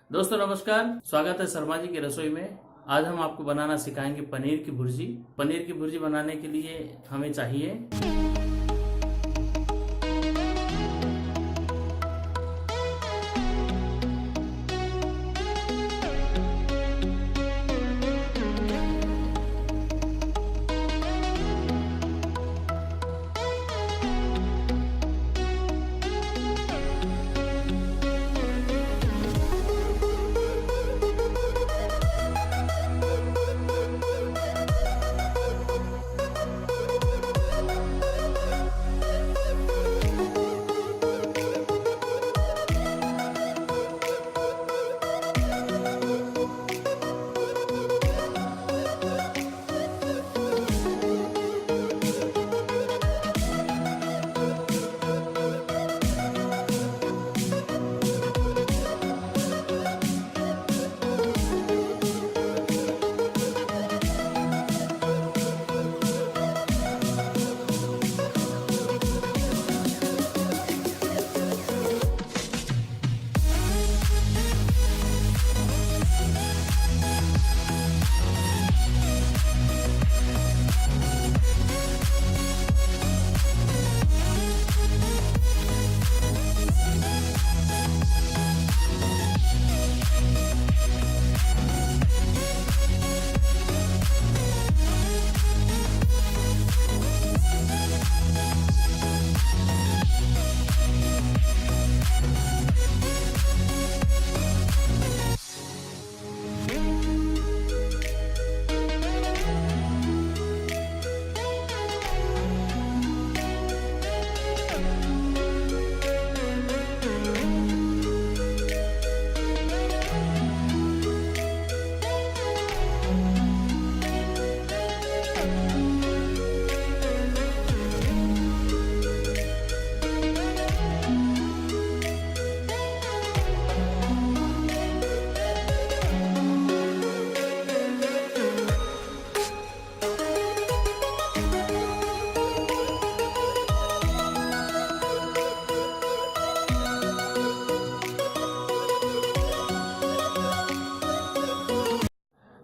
दोस्तों नमस्कार, स्वागत है शर्माजी की रसोई में। आज हम आपको बनाना सिखाएंगे पनीर की भुर्जी। पनीर की भुर्जी बनाने के लिए हमें चाहिए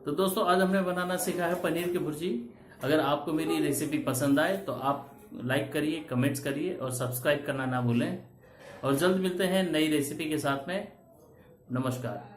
तो दोस्तों आज हमने बनाना सीखा है पनीर की भुर्जी। अगर आपको मेरी रेसिपी पसंद आए तो आप लाइक करिए, कमेंट्स करिए और सब्सक्राइब करना ना भूलें। और जल्द मिलते हैं नई रेसिपी के साथ में। नमस्कार।